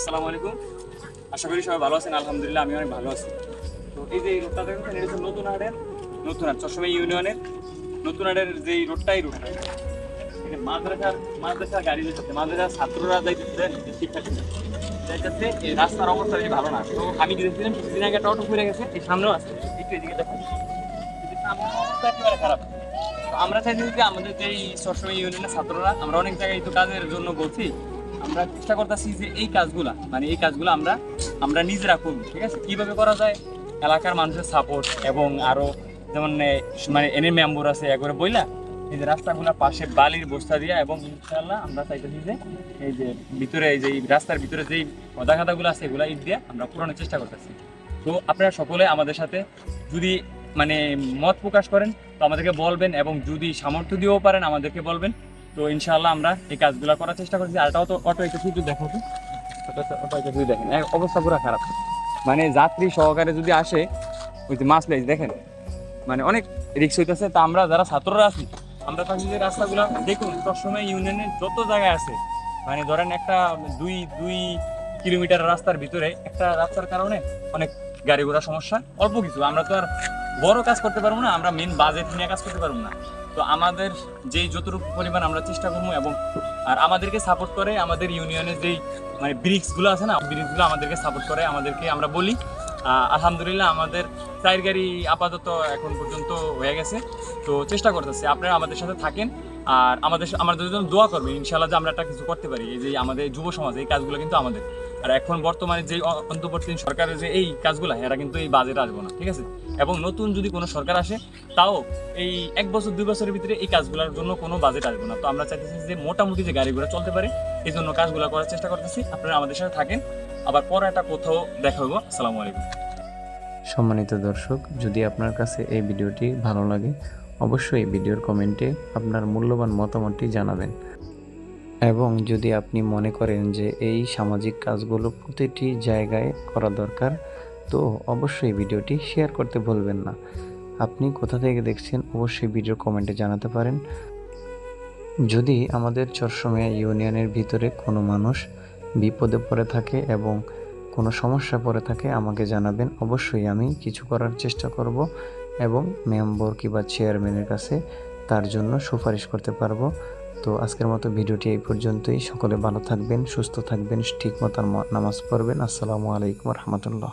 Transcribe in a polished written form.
আসসালামু আলাইকুম। আশা করি সবাই ভালো আছেন। আলহামদুলিল্লাহ আমি অনেক ভালো আছি। তো এই যে এই রোডটা দেখেন, এটা হচ্ছে নতুন হাট চট্টগ্রাম ইউনিয়নের নতুন হাটের যে এই রোডটা, এই রোডটা এটা মাদ্রাসার গাড়ি যেতেছে, মাদ্রাসার ছাত্ররা যাইতেছে, শিক্ষার্থীরা যাইতেছে। এই রাস্তার অবস্থা বেশি ভালো না। তো আমি গেছিলাম কিছুদিন আগে, একটা অটো ঘুরে গেছে, এই সামনেও আছে, একটু এদিকে দেখেন, সামনের অবস্থা একেবারে খারাপ। তো আমরা চাইছি যে আমাদের যে চট্টগ্রাম ইউনিয়নের ছাত্ররা, আমরা অনেক জায়গায় তো কাজের জন্য বলছি, আমরা চেষ্টা করতেছি যে এই কাজগুলা আমরা নিজেরা করবো। ঠিক আছে, কিভাবে করা যায়, এলাকার মানুষের সাপোর্ট এবং আরো যেমন এনে মেম্বার আছে একবারে বইলা এই যে রাস্তাগুলা পাশে বালির বস্তা দিয়া, এবং ইনশাআল্লাহ আমরা চাইতেছি যে এই যে ভিতরে এই যে রাস্তার ভিতরে যেই পদা খাতাগুলো আছে এগুলা ইট দিয়ে আমরা পুরানোর চেষ্টা করতেছি। তো আপনারা সকলে আমাদের সাথে যদি মত প্রকাশ করেন তো আমাদেরকে বলবেন, এবং যদি সামর্থ্য দিয়েও পারেন আমাদেরকে বলবেন। তো ইনশাআল্লাহ আমরা এই কাজগুলো করার চেষ্টা করছি। আর এটাও তো অটো একটু শুধু দেখো, দেখেন অবস্থা পুরো খারাপ। যাত্রী সহকারে যদি আসে, ওই যে মাছ লেজ দেখেন, অনেক রিক্স হইতেছে। তা আমরা যারা ছাত্ররা আছি, আমরা চাচ্ছি যে রাস্তাগুলো দেখুন, সবসময় ইউনিয়নের যত জায়গায় আছে, ধরেন একটা দুই কিলোমিটার রাস্তার ভিতরে একটা রাস্তার কারণে অনেক গাড়ি ঘোড়া সমস্যা, অল্প কিছু। আমরা তো আর বড় কাজ করতে পারবো না, আমরা মেন বাজেট নিয়ে কাজ করতে পারবো না। তো আমাদের যেই যতটুকু পরিমাণ আমরা চেষ্টা করবো, এবং আর আমাদেরকে সাপোর্ট করে আমাদের ইউনিয়নের যেই ব্রিক্সগুলো আছে না, ব্রিক্সগুলো আমাদেরকে সাপোর্ট করে, আমাদেরকে আমরা বলি। আলহামদুলিল্লাহ আমাদের 4 গাড়ি আপাতত এখন পর্যন্ত হয়ে গেছে। তো চেষ্টা করতেছি, আপনারা আমাদের সাথে থাকেন আর আমাদের জন্য দোয়া করবেন ইনশাআল্লাহ, যে আমরা একটা কিছু করতে পারি। এই যে আমাদের যুব সমাজ, এই কাজগুলো কিন্তু আমাদের। আর এখন বর্তমানে যে অন্তর্বর্তীকালীন সরকারের যে এই কাজগুলো, এরা কিন্তু এই বাজেটে আসবো না, ঠিক আছে। এবং নতুন যদি কোনো সরকার আসে, তাও এই 1 বছর 2 বছরের ভিতরে এই কাজগুলোর জন্য কোনো বাজেট আসবে না। তো আমরা চাইতেছি যে মোটামুটি যে গাড়িগুলো চলতে পারে, এই জন্য কাজগুলো করার চেষ্টা করতেছি। আপনারা আমাদের সাথে থাকেন, আবার পরে একটা কোথাও দেখা হবো। আসসালামু আলাইকুম। সম্মানিত দর্শক, যদি আপনার কাছে এই ভিডিওটি ভালো লাগে, অবশ্যই ভিডিওর কমেন্টে আপনার মূল্যবান মতামতটি জানাবেন। এবং যদি আপনি মনে করেন যে এই সামাজিক কাজগুলো প্রতিটি জায়গায় করা দরকার, তো অবশ্যই ভিডিওটি শেয়ার করতে ভুলবেন না। আপনি কোথা থেকে দেখছেন অবশ্যই ভিডিওর কমেন্টে জানাতে পারেন। যদি আমাদের চরসমা ইউনিয়নের ভিতরে কোনো মানুষ বিপদে পড়ে থাকে এবং কোনো সমস্যা পড়ে থাকে, আমাকে জানাবেন, অবশ্যই আমি কিছু করার চেষ্টা করব এবং মেম্বার কিংবা চেয়ারম্যানের কাছে তার জন্য সুপারিশ করতে পারবো। তো আজকের মতো ভিডিওটি এই পর্যন্তই। সকলে ভালো থাকবেন, সুস্থ থাকবেন, ঠিক মতো নামাজ পড়বেন। আসসালামু আলাইকুম রহমতুল্লাহ।